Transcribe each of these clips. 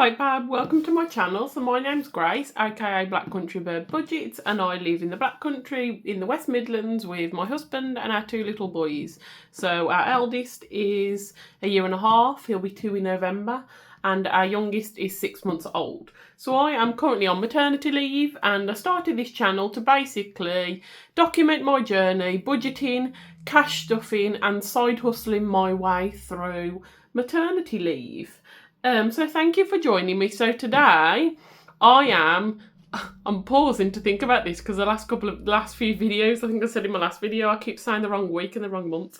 Alright Bab, welcome to my channel. So my name's Grace, aka Black Country Bird Budgets, and I live in the Black Country in the West Midlands with my husband and our two little boys. So our eldest is a year and a half, he'll be 2 in November, and our youngest is 6 months old. So I am currently on maternity leave, and I started this channel to basically document my journey, budgeting, cash stuffing and side hustling my way through maternity leave. So thank you for joining me. So today I'm pausing to think about this because the last few videos, I think I said in my last video, I keep saying the wrong week and the wrong month.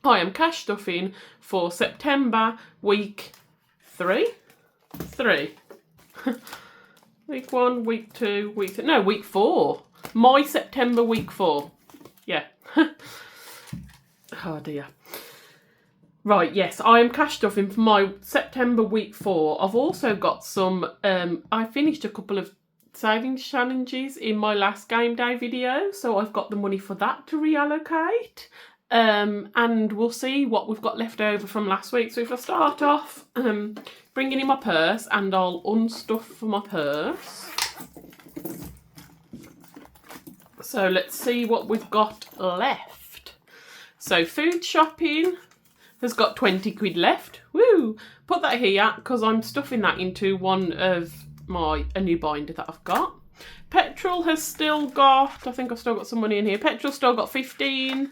I am cash stuffing for September week 3. Week 1, week 2, week 4. My September week 4. Yeah. Oh dear. Right, yes, I am cash stuffing for my September week 4. I've also got some, I finished a couple of savings challenges in my last game day video, so I've got the money for that to reallocate. And we'll see what we've got left over from last week. So if I start off bringing in my purse, and I'll unstuff for my purse. So let's see what we've got left. So food shopping has got 20 quid left. Woo! Put that here because I'm stuffing that into one of a new binder that I've got. Petrol has still got, I think I've still got some money in here. Petrol's still got 15.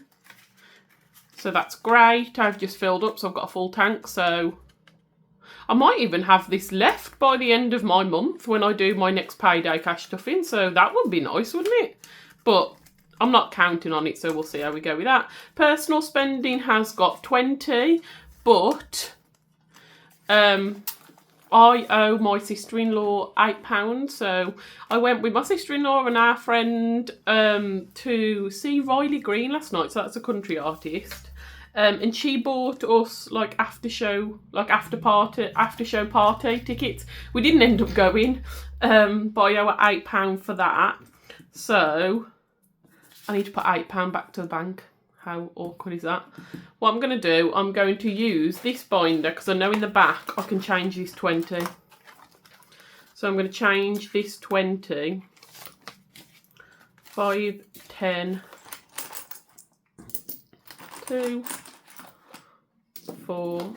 So that's great. I've just filled up, so I've got a full tank. So I might even have this left by the end of my month when I do my next payday cash stuffing. So that would be nice, wouldn't it? But I'm not counting on it, so we'll see how we go with that. Personal spending has got 20, but I owe my sister-in-law £8. So I went with my sister-in-law and our friend to see Riley Green last night. So that's a country artist. And she bought us like after show party tickets. We didn't end up going, but I owe her £8 for that. So I need to put £8 back to the bank. How awkward is that? What I'm going to do, I'm going to use this binder because I know in the back I can change this 20. So I'm going to change this 20. 5, 10, 2, 4,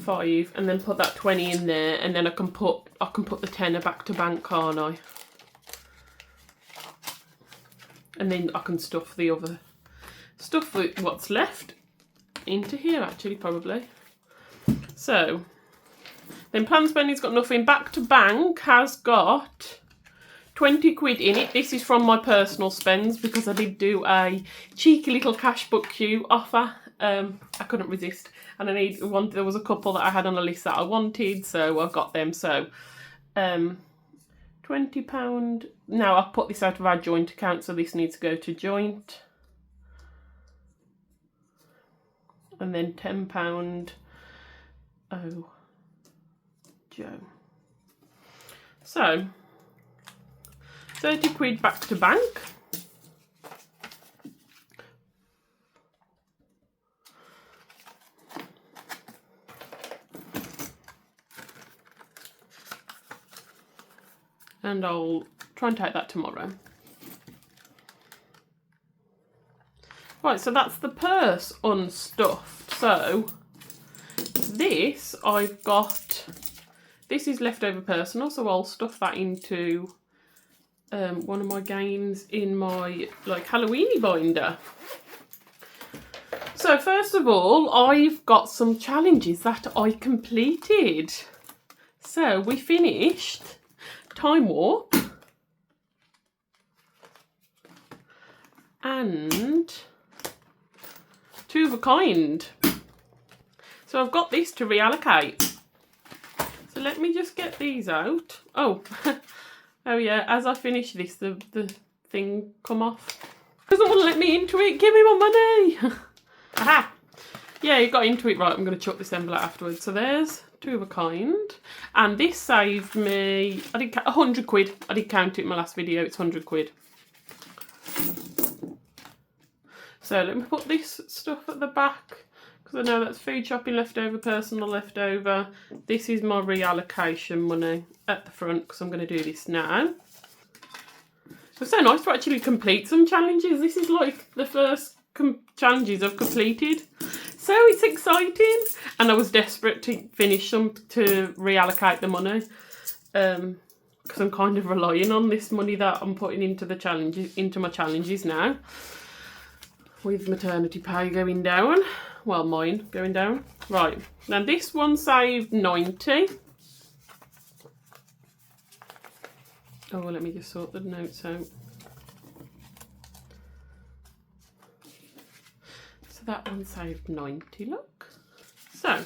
5, and then put that 20 in there, and then I can put the tenner back to bank, can't I? And then I can stuff the other stuff with what's left into here, actually, probably. So then plan spending's got nothing. Back to bank has got 20 quid in it. This is from my personal spends because I did do a cheeky little cash book queue offer. I couldn't resist, and there was a couple that I had on a list that I wanted, so I got them. So £20. Now I've put this out of our joint account, so this needs to go to joint. And then £10. Oh, Joe. So 30 quid back to bank. And I'll try and take that tomorrow. Right, so that's the purse unstuffed. So this this is leftover personal, so I'll stuff that into one of my games in my Halloweeny binder. So first of all, I've got some challenges that I completed. So we finished Time Warp and Two of a Kind. So I've got this to reallocate. So let me just get these out. Oh, oh yeah, as I finish this, the thing come off. Doesn't want to let me into it. Give me my money. Aha. Yeah, you got into it right. I'm going to chuck this envelope afterwards. So there's Two of a Kind, and this saved me, 100 quid. I did count it in my last video. It's 100 quid. So let me put this stuff at the back because I know that's food shopping leftover, personal leftover. This is my reallocation money at the front, because I'm going to do this now. It's so nice to actually complete some challenges. This is like the first challenges I've completed. So it's exciting. And I was desperate to finish some to reallocate the money. Because I'm kind of relying on this money that I'm putting into the challenges, into my challenges now. With maternity pay going down. Well, mine going down. Right. Now this one saved 90. Oh, well, let me just sort the notes out. So that one saved 90, look. So,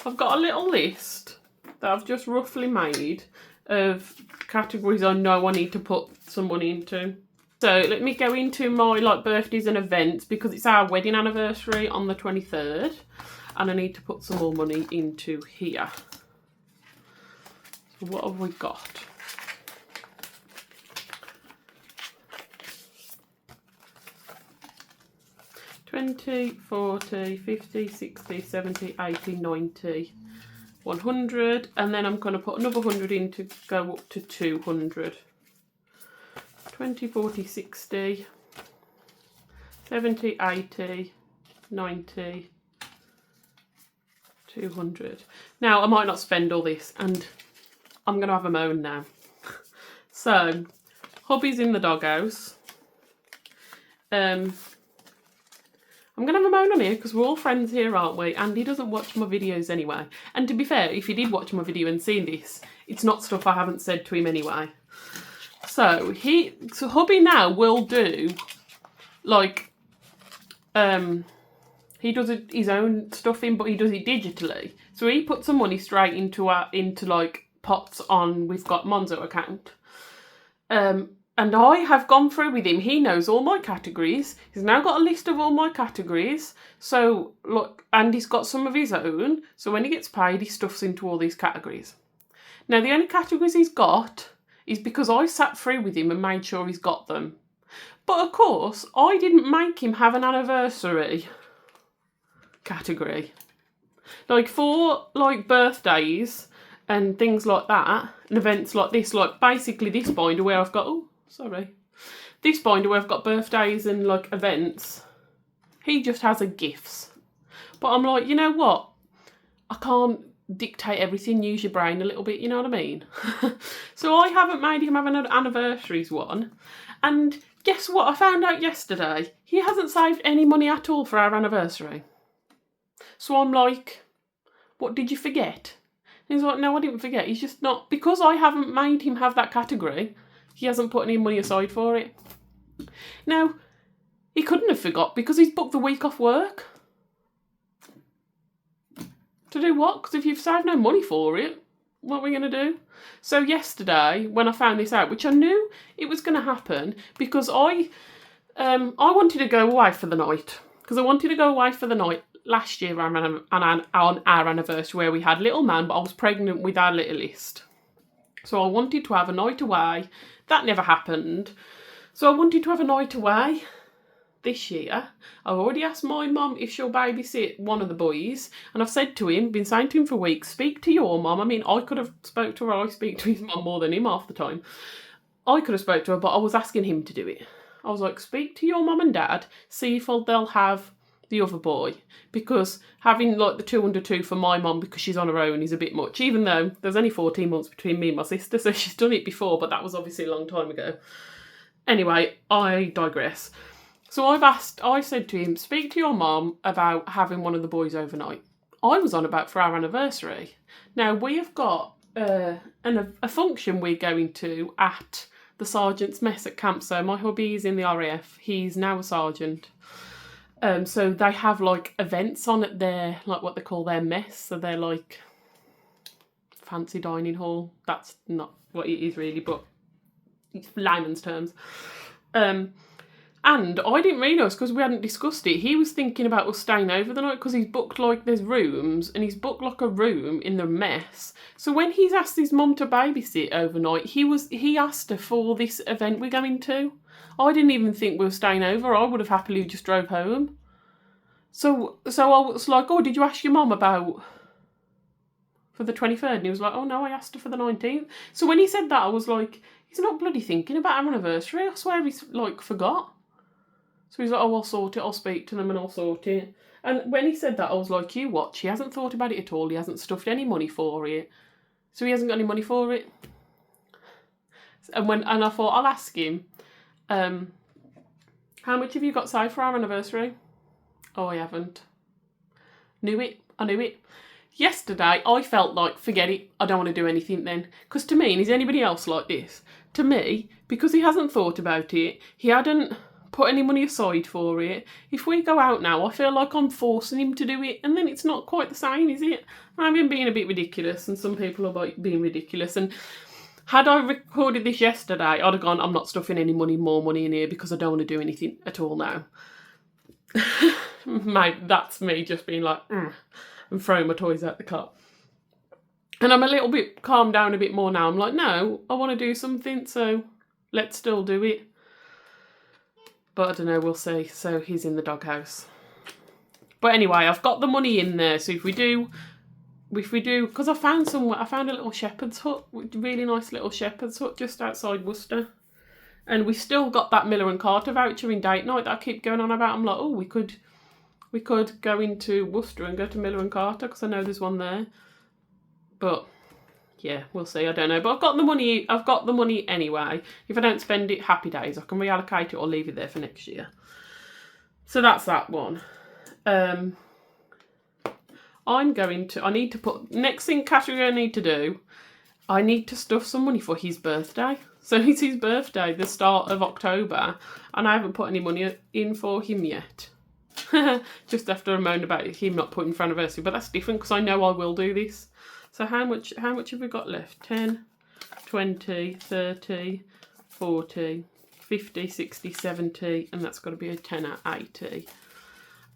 I've got a little list that I've just roughly made of categories I know I need to put some money into. So, let me go into my birthdays and events, because it's our wedding anniversary on the 23rd. And I need to put some more money into here. So, what have we got? 20, 40, 50, 60, 70, 80, 90, 100, and then I'm going to put another 100 in to go up to 200. 20, 40, 60, 70, 80, 90, 200. Now, I might not spend all this, and I'm going to have a moan now. So, hubby's in the doghouse. I'm going to have a moan on here because we're all friends here, aren't we? And he doesn't watch my videos anyway. And to be fair, if he did watch my video and seen this, it's not stuff I haven't said to him anyway. So hubby now will do, he does his own stuff in, but he does it digitally. So he puts some money straight into pots on, we've got Monzo account. And I have gone through with him. He knows all my categories. He's now got a list of all my categories. So, look, and he's got some of his own. So when he gets paid, he stuffs into all these categories. Now, the only categories he's got is because I sat through with him and made sure he's got them. But, of course, I didn't make him have an anniversary category. For, birthdays and things like that, and events like this, basically this binder where I've got... This binder where I've got birthdays and events, he just has a gifts. But I'm like, you know what? I can't dictate everything, use your brain a little bit, you know what I mean? So I haven't made him have an anniversaries one. And guess what? I found out yesterday, he hasn't saved any money at all for our anniversary. So I'm like, what, did you forget? And he's like, no, I didn't forget. He's just not, because I haven't made him have that category, he hasn't put any money aside for it. Now, he couldn't have forgot because he's booked the week off work. To do what? Because if you've saved no money for it, what are we going to do? So yesterday, when I found this out, which I knew it was going to happen, because I wanted to go away for the night. Because I wanted to go away for the night last year on our anniversary where we had little man, but I was pregnant with our littlest. So I wanted to have a night away. That never happened. So I wanted to have a night away this year. I've already asked my mum if she'll babysit one of the boys. And I've said to him, been saying to him for weeks, speak to your mum. I mean, I could have spoke to her. I speak to his mum more than him half the time. I could have spoke to her, but I was asking him to do it. I was like, speak to your mum and dad, see if they'll have the other boy, because having the 2 under 2 for my mum because she's on her own is a bit much, even though there's only 14 months between me and my sister, so she's done it before, but that was obviously a long time ago. Anyway, I digress. So I said to him, speak to your mum about having one of the boys overnight. I was on about for our anniversary. Now, we have got a function we're going to at the sergeant's mess at camp. So my hubby is in the RAF, he's now a sergeant. So they have events on at their, what they call their mess. So they're fancy dining hall. That's not what it is really, but it's layman's terms. And I didn't realise, because we hadn't discussed it, he was thinking about us staying over the night because he's booked there's rooms and he's booked a room in the mess. So when he's asked his mum to babysit overnight, he asked her for this event we're going to. I didn't even think we were staying over. I would have happily just drove home. So I was like, oh, did you ask your mum about for the 23rd? And he was like, oh no, I asked her for the 19th. So when he said that, I was like, he's not bloody thinking about our anniversary. I swear he's like forgot. So he's like, oh, I'll sort it. I'll speak to them and I'll sort it. And when he said that, I was like, you watch. He hasn't thought about it at all. He hasn't stuffed any money for it. So he hasn't got any money for it. And I thought, I'll ask him, how much have you got saved for our anniversary? Oh, I haven't. Knew it. I knew it. Yesterday, I felt like, forget it, I don't want to do anything then. Because to me, and is anybody else like this? To me, because he hasn't thought about it, he hadn't put any money aside for it. If we go out now, I feel like I'm forcing him to do it, and then it's not quite the same, is it? I'm being a bit ridiculous, and some people are being ridiculous, and had I recorded this yesterday, I'd have gone, I'm not stuffing any more money in here because I don't want to do anything at all now. Mate, that's me just being like, and throwing my toys out the car. And I'm a little bit calmed down a bit more now. I'm like, no, I want to do something, so let's still do it. But I don't know, we'll see. So he's in the doghouse. But anyway, I've got the money in there, so if we do, because I found a little shepherd's hut, really nice little shepherd's hut just outside Worcester. And we still got that Miller and Carter voucher in date night that I keep going on about. I'm like, oh, we could go into Worcester and go to Miller and Carter because I know there's one there. But yeah, we'll see. I don't know. But I've got the money anyway. If I don't spend it, happy days. I can reallocate it or leave it there for next year. So that's that one. I need to put, next thing category I need to do, I need to stuff some money for his birthday. So it's his birthday, the start of October, and I haven't put any money in for him yet. Just after I moaned about him not putting for anniversary, but that's different because I know I will do this. So how much have we got left? 10, 20, 30, 40, 50, 60, 70, and that's got to be a tenner, 80.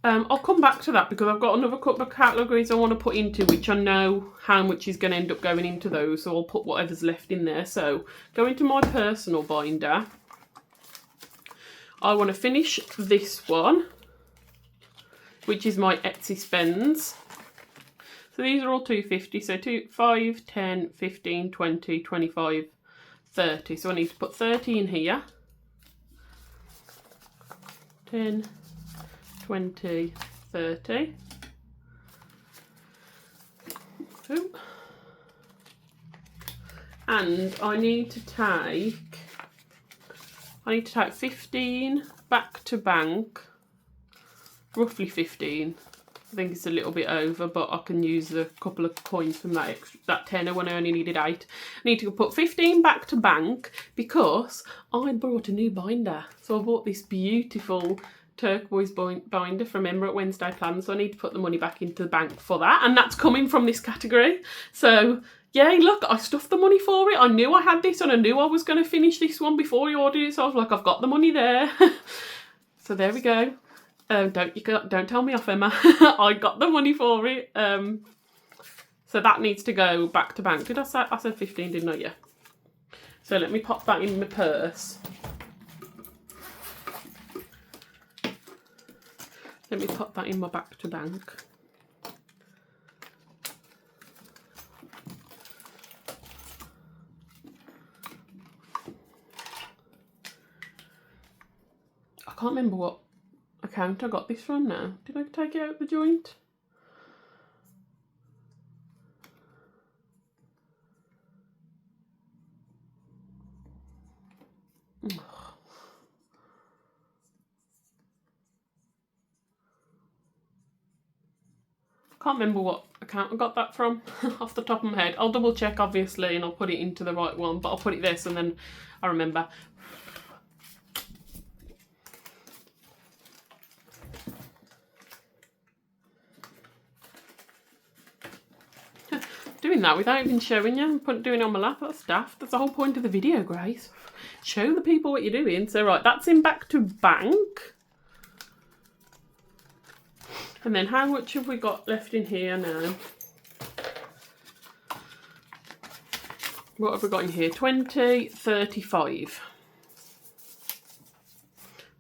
I'll come back to that because I've got another couple of categories I want to put into, which I know how much is going to end up going into those, so I'll put whatever's left in there. So go into my personal binder. I want to finish this one, which is my Etsy spends. So these are all $2.50, so 5, 10, 15, 20, 25, 30. So I need to put 30 in here. 10, 20, 30. Ooh. And I need to take 15 back to bank, roughly 15. I think it's a little bit over, but I can use a couple of coins from that tenner when I only needed 8. I need to put 15 back to bank because I bought a new binder. So I bought this beautiful turquoise binder from Emma at Wednesday Plans, so I need to put the money back into the bank for that, and that's coming from this category. So yay, look, I stuffed the money for it. I knew I had this and I knew I was going to finish this one before I ordered it, so I was like, I've got the money there. So there we go. Don't tell me off, Emma. I got the money for it. So that needs to go back to bank. Did I said 15, didn't I? Yeah. So let me pop that in my purse. Let me pop that in my back to bank. I can't remember what account I got this from now. Did I take it out the joint? Can't remember what account I got that from off the top of my head. I'll double check obviously and I'll put it into the right one, but I'll put it this and then I remember. Doing that without even showing you, doing it on my lap, that's daft. That's the whole point of the video, Grace. Show the people what you're doing. So right, that's in back to bank. And then how much have we got left in here now? What have we got in here? 20, 35.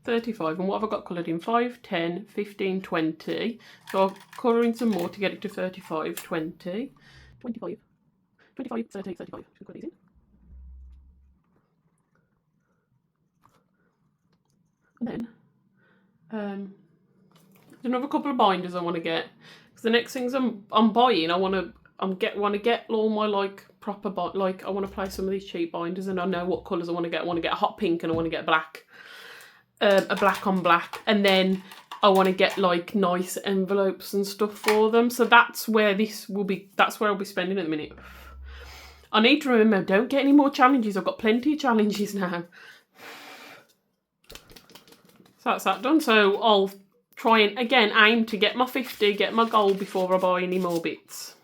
35. And what have I got coloured in? 5, 10, 15, 20. So I'll colour in some more to get it to 35, 20, 25, 25, 30, 35. Should we put these in? And then there's another couple of binders I want to get. Because the next things I'm buying, I want to get all my like proper like I want to play some of these cheap binders, and I know what colours I want to get. I want to get a hot pink and I want to get black. A black on black, and then I want to get like nice envelopes and stuff for them. So that's where this will be. That's where I'll be spending at the minute. I need to remember, don't get any more challenges. I've got plenty of challenges now. So that's that done. So I'll try and again aim to get my 50, get my goal before I buy any more bits.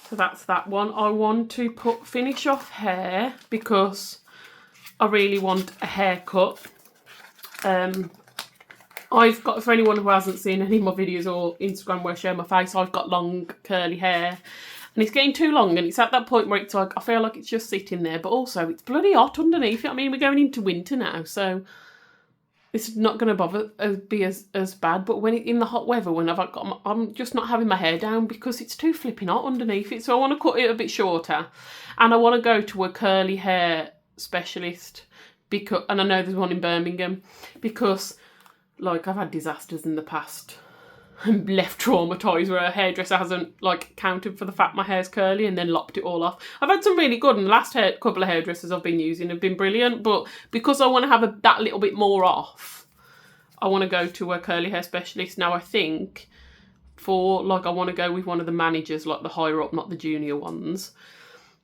So that's that one. I want to finish off hair because I really want a haircut. I've got, for anyone who hasn't seen any of my videos or Instagram where I show my face, I've got long curly hair and it's getting too long, and it's at that point where it's like, I feel like it's just sitting there, but also it's bloody hot underneath it. I mean, we're going into winter now, so it's not going to be as bad, but when in the hot weather, when I'm just not having my hair down because it's too flipping hot underneath it. So I want to cut it a bit shorter, and I want to go to a curly hair specialist because, and I know there's one in Birmingham, because like I've had disasters in the past and left traumatised where a hairdresser hasn't like counted for the fact my hair's curly and then lopped it all off. I've had some really good, and the last couple of hairdressers I've been using have been brilliant, but because I want to have that little bit more off, I want to go to a curly hair specialist. Now I think for like, I want to go with one of the managers, like the higher up, not the junior ones.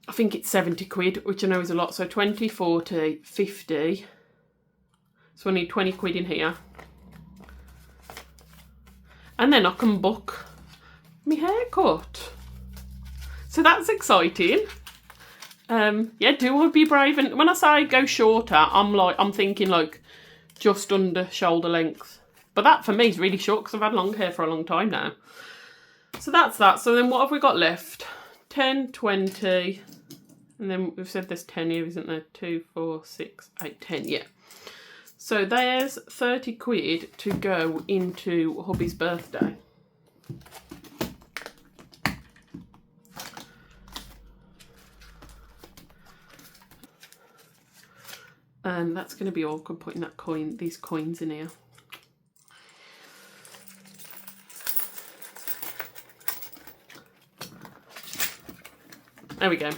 I think it's 70 quid, which I know is a lot. So 20, 40, 50. So I need 20 quid in here. And then I can book my haircut. So that's exciting. Yeah, do I be brave? And when I say go shorter, I'm thinking like just under shoulder length. But that for me is really short because I've had long hair for a long time now. So that's that. So then what have we got left? 10, 20, and then we've said there's 10 here, isn't there? 2, 4, 6, 8, 10, yeah. So there's 30 quid to go into hubby's birthday. And that's going to be awkward putting these coins in here. There we go.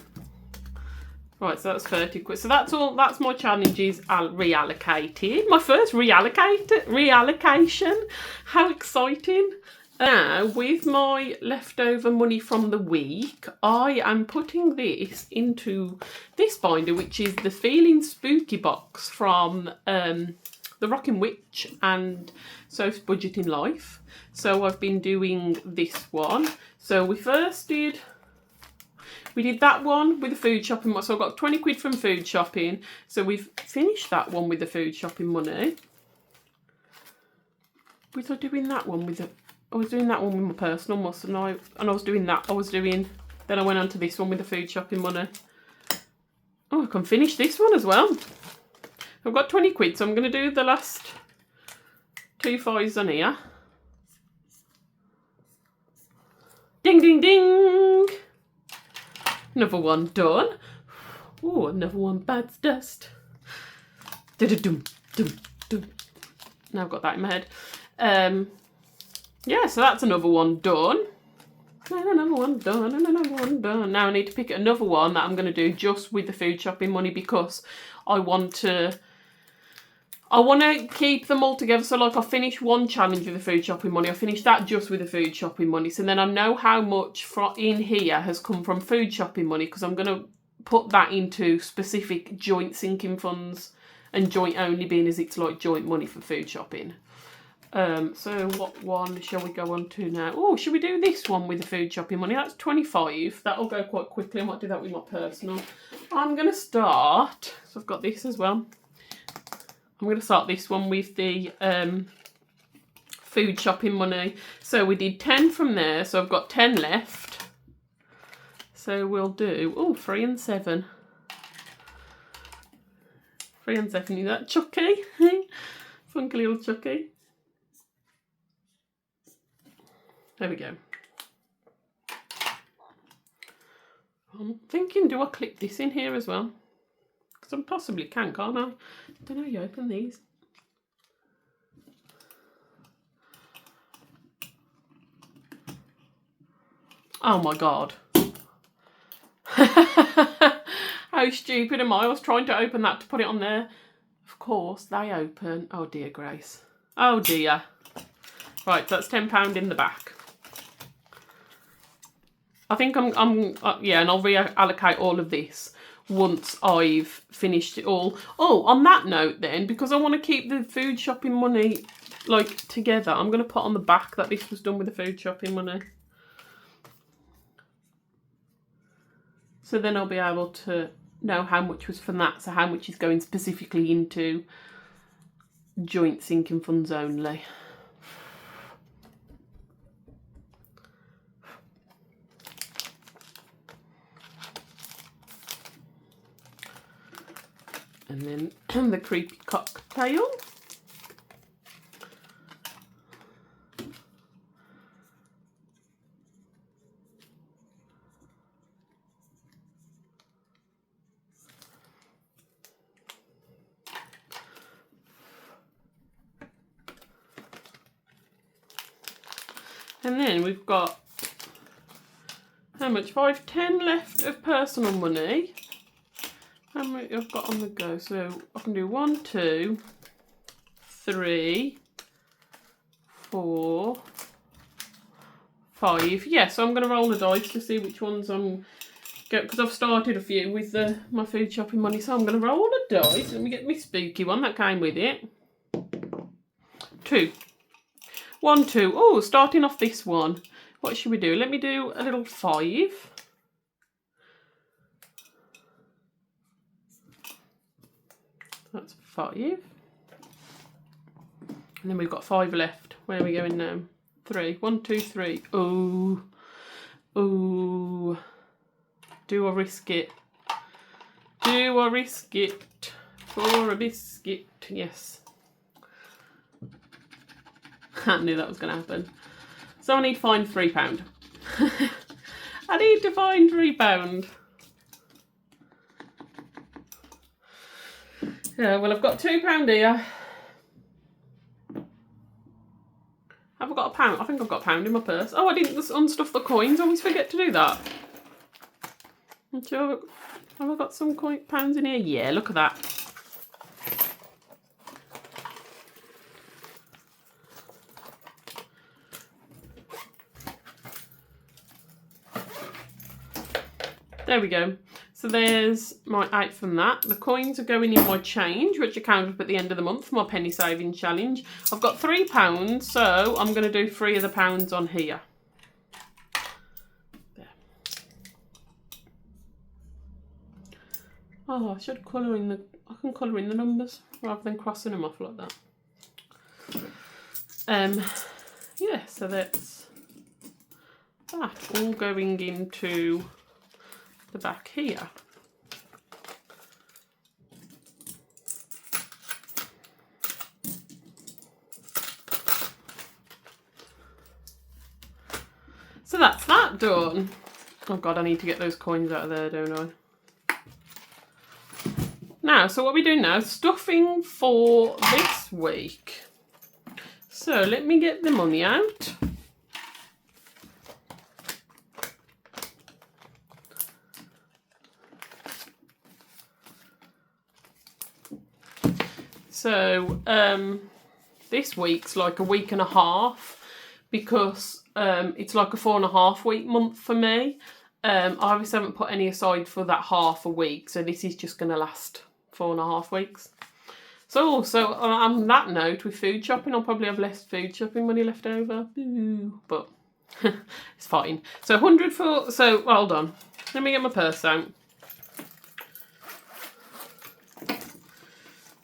Right, so that's 30 quid. So that's all. That's my challenges reallocated. My first reallocation. How exciting. Now, with my leftover money from the week, I am putting this into this binder, which is the Feeling Spooky box from The Rockin' Witch and Soph's Budgeting Life. So I've been doing this one. So we did that one with the food shopping. So I got 20 quid from food shopping. So we've finished that one with the food shopping money. Was I doing that one with the... I was doing that one with my personal, mustn't I? And I was doing that. Then I went on to this one with the food shopping money. Oh, I can finish this one as well. I've got 20 quid, so I'm going to do the last 2 5s on here. Ding, ding, ding. Another one done. Oh, another one bites dust. Dum, dum, dum. Now I've got that in my head. Yeah, so that's another one done. And another one done, and another one done. Now I need to pick another one that I'm going to do just with the food shopping money, because I want to keep them all together. So like I finished one challenge with the food shopping money. I finished that just with the food shopping money. So then I know how much in here has come from food shopping money, because I'm going to put that into specific joint sinking funds, and joint only being as it's like joint money for food shopping. So what one shall we go on to now? Oh, should we do this one with the food shopping money? That's 25. That'll go quite quickly. I might do that with my personal. I'm going to start. So I've got this as well. I'm going to start this one with the food shopping money. So we did 10 from there. So I've got 10 left. So we'll do 3 and 7. 3 and 7, is that Chucky? Funky little Chucky. There we go. I'm thinking, do I clip this in here as well? Because I possibly can, can't I? Don't know how you open these. Oh my god. How stupid am I? I was trying to open that to put it on there. Of course, they open. Oh dear, Grace. Oh dear. Right, that's £10 in the back. I think yeah, and I'll reallocate all of this once I've finished it all. Oh, on that note then, because I want to keep the food shopping money like together, I'm going to put on the back that this was done with the food shopping money. So then I'll be able to know how much was from that, so how much is going specifically into joint sinking funds only. And then the creepy cocktail. And then we've got, how much? 5.10 left of personal money. How many I've got on the go? So I can do 1, 2, 3, 4, 5. Yeah, so I'm going to roll the dice to see which ones I'm going, because I've started a few with my food shopping money. So I'm going to roll the dice. Let me get my spooky one that came with it. 2. 1, 2. Oh, starting off this one. What should we do? Let me do a little 5. That's 5. And then we've got 5 left. Where are we going now? 3. 1, 2, 3. Oh. Oh. Do I risk it? Do I risk it for a biscuit? Yes. I knew that was going to happen. So I need to find £3. I need to find £3. Yeah, well, I've got £2 here. Have I got £1? I think I've got £1 in my purse. Oh, I didn't unstuff the coins. I always forget to do that. I'm sure. Have I got some pounds in here? Yeah, look at that. There we go. So there's my 8 from that. The coins are going in my change, which I counted up at the end of the month for my penny saving challenge. I've got £3, so I'm going to do 3 of the pounds on here. There. Oh, I should colour in the. I can colour in the numbers rather than crossing them off like that. Yeah. So that's that all going into the back here. So that's that done. Oh god, I need to get those coins out of there, don't I? Now, so what we're doing now, stuffing for this week. So let me get the money out. So this week's like a week and a half because it's like a 4.5 week month for me. I obviously haven't put any aside for that half a week, so this is just going to last 4.5 weeks. So on that note, with food shopping, I'll probably have less food shopping money left over. Boo. But it's fine. So 100 for, so hold on. Let me get my purse out.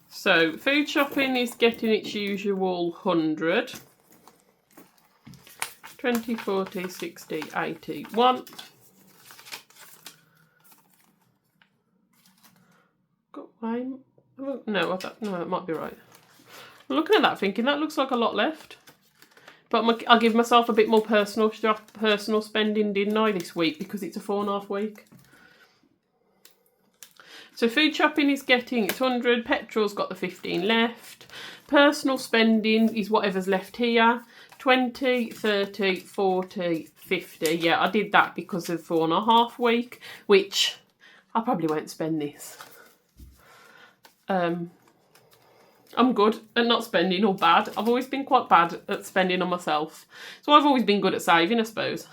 So food shopping is getting its usual 100. 20, 40, 60, 80, 1. Got one. No, that might be right. I'm looking at that thinking that looks like a lot left. But I'll give myself a bit more personal spending, didn't I, this week, because it's a 4.5 week. So food shopping is getting its 100, petrol's got the 15 left. Personal spending is whatever's left here. 20, 30, 40, 50. Yeah, I did that because of 4.5 week, which I probably won't spend this. I'm good at not spending, or bad. I've always been quite bad at spending on myself. So I've always been good at saving, I suppose.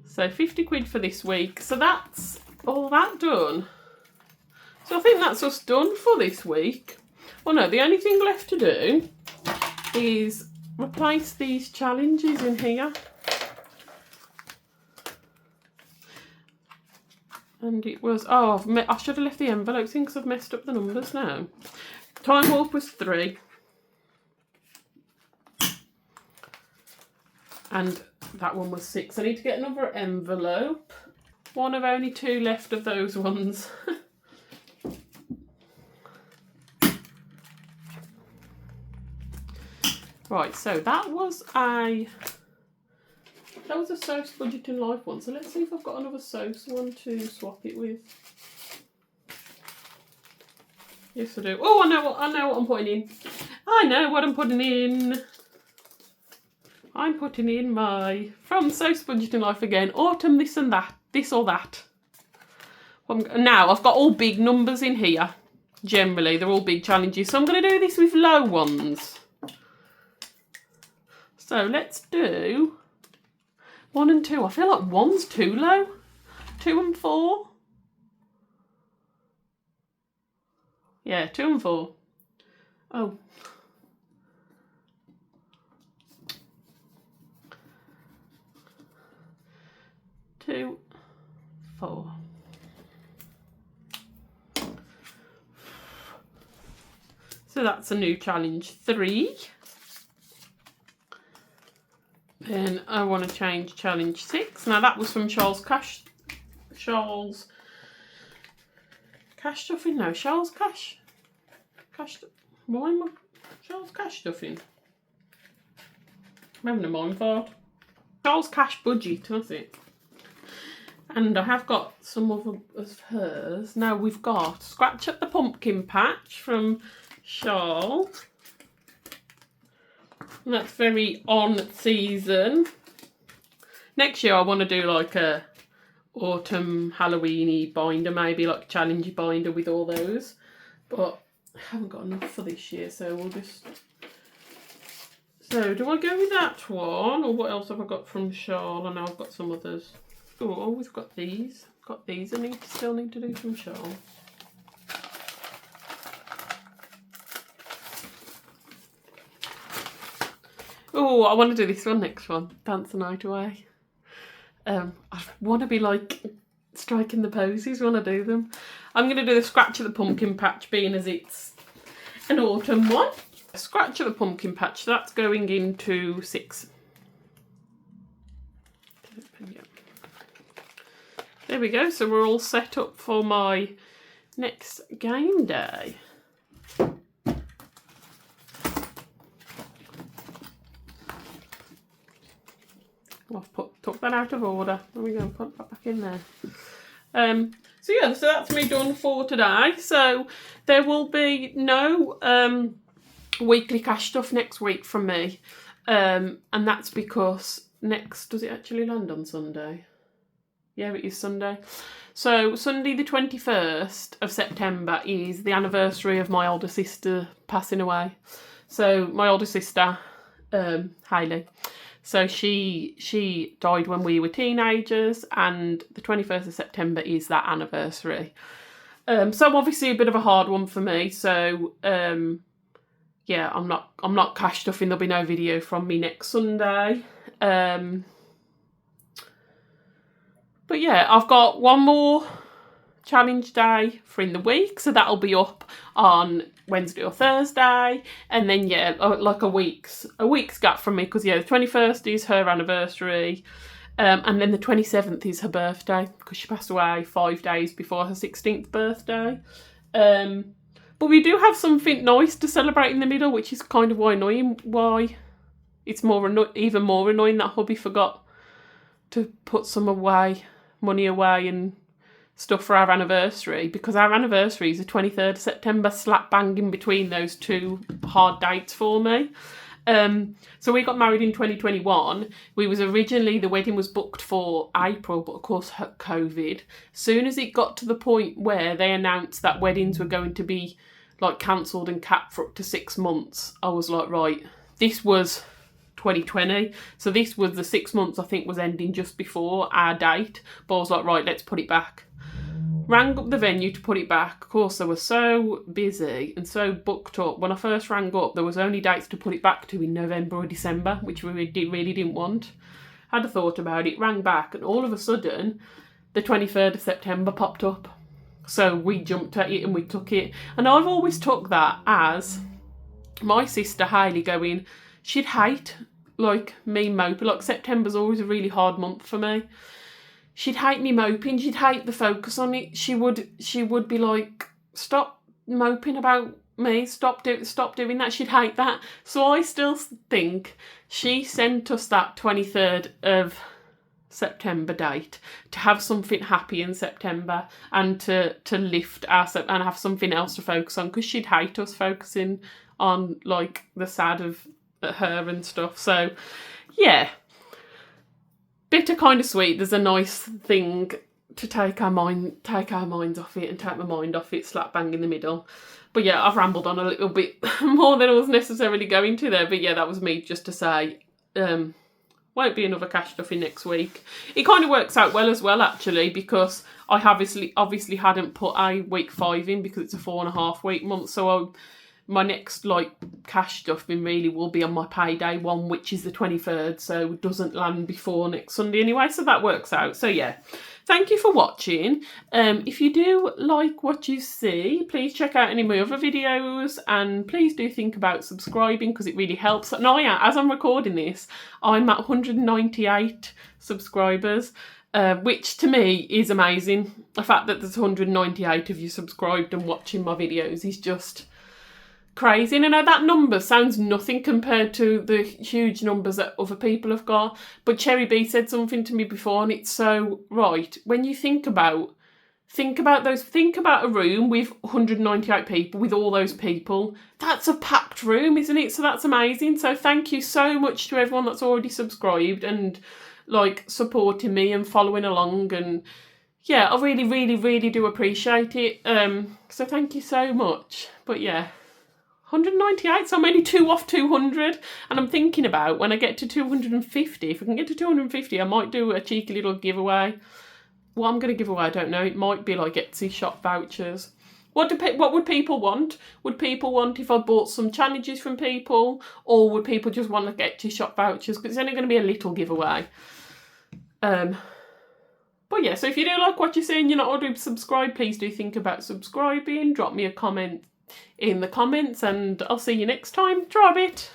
So 50 quid for this week. So that's all that done. So I think that's us done for this week. Well, no, the only thing left to do is replace these challenges in here. And it was, I should have left the envelopes in because I've messed up the numbers now. Time warp was 3. And that one was 6. I need to get another envelope. One of only 2 left of those ones. Right, so that was a sophs budgeting life one. So let's see if I've got another sophs one to swap it with. Yes, I do. Oh, I know what I'm putting in. I know what I'm putting in. I'm putting in my from sophs budgeting life again. Autumn this and that, this or that. Now I've got all big numbers in here. Generally, they're all big challenges. So I'm going to do this with low ones. So let's do 1 and 2. I feel like 1's too low. 2 and 4. Yeah, 2 and 4. Oh. Two, 4. So that's a new challenge 3. Then I want to change challenge 6. Now that was from Charls cash stuffing. No, Charls cash. Why am I Charls cash stuffing? I'm having a mind fart. Charls cash budget, that's it. And I have got some other of hers. Now we've got Scratch at the Pumpkin Patch from Charles. And that's very on season. Next year I want to do like a autumn Halloweeny binder, maybe like a challenge binder with all those. But I haven't got enough for this year, so we'll just... So do I go with that one, or what else have I got from Charles? I know I've got some others. Oh, we've got these. Got these I still need to do from Charles. Oh, I want to do this one, next one. Dance the Night Away. I want to be like striking the poses when I do them. I'm going to do the Scratch at the Pumpkin Patch, being as it's an autumn one. Scratch at the Pumpkin Patch, that's going into 6. There we go, so we're all set up for my next game day. I've took that out of order. There we go, put that back in there. So yeah, so that's me done for today. So there will be no weekly cash stuff next week from me. And that's because does it actually land on Sunday? Yeah, it is Sunday. So Sunday the 21st of September is the anniversary of my older sister passing away. So my older sister, Hayley. So she died when we were teenagers, and the 21st of September is that anniversary. So obviously a bit of a hard one for me. So yeah, I'm not cash stuffing. There'll be no video from me next Sunday. But yeah, I've got one more challenge day for in the week, so that'll be up on Wednesday or Thursday, and then yeah, like a week's gap from me, because yeah, the 21st is her anniversary, and then the 27th is her birthday, because she passed away 5 days before her 16th birthday. But we do have something nice to celebrate in the middle, which is kind of why it's even more annoying that hubby forgot to put some money away and stuff for our anniversary, because our anniversary is the 23rd of September, slap bang in between those two hard dates for me. So we got married in 2021. The wedding was booked for April, but of course COVID. Soon as it got to the point where they announced that weddings were going to be like cancelled and capped for up to 6 months, I was like, right, this was 2020. So this was the 6 months I think was ending just before our date. But I was like, right, let's put it back. Rang up the venue to put it back. Of course, they were so busy and so booked up. When I first rang up, there was only dates to put it back to in November or December, which we really didn't want. Had a thought about it, rang back, and all of a sudden, the 23rd of September popped up. So we jumped at it and we took it. And I've always took that as my sister Hayley going, she'd hate like me moping. Like September's always a really hard month for me. She'd hate me moping. She'd hate the focus on it. She would be like, stop moping about me. Stop doing that. She'd hate that. So I still think she sent us that 23rd of September date to have something happy in September and to lift us and have something else to focus on, because she'd hate us focusing on like the sad of her and stuff. So yeah. Bitter kind of sweet. There's a nice thing to take our minds off it and take my mind off it, slap bang in the middle. But yeah, I've rambled on a little bit more than I was necessarily going to there. But yeah, that was me just to say, won't be another cash stuffing next week. It kind of works out well as well, actually, because I obviously hadn't put a week 5 in because it's a 4.5 week month. So my next like cash stuffing really will be on my payday one, which is the 23rd, so it doesn't land before next Sunday anyway, so that works out. So yeah, thank you for watching. If you do like what you see, please check out any of my other videos, and please do think about subscribing because it really helps. And as I'm recording this, I'm at 198 subscribers, which to me is amazing. The fact that there's 198 of you subscribed and watching my videos is just crazy. And I know that number sounds nothing compared to the huge numbers that other people have got, but Cherry B said something to me before, and it's so right. When you think about a room with 198 people, with all those people, that's a packed room, isn't it? So that's amazing. So thank you so much to everyone that's already subscribed and like supporting me and following along, and yeah, I really do appreciate it. So thank you so much. But yeah, 198, so I'm only 2 off 200, and I'm thinking about when I get to 250, if I can get to 250, I might do a cheeky little giveaway. What I'm going to give away, I don't know. It might be like Etsy shop vouchers. What would people want? Would people want if I bought some challenges from people, or would people just want like Etsy shop vouchers? Because it's only going to be a little giveaway. But yeah, so if you do like what you see and you're not already subscribed, please do think about subscribing. Drop me a comment in the comments, and I'll see you next time. Try a bit.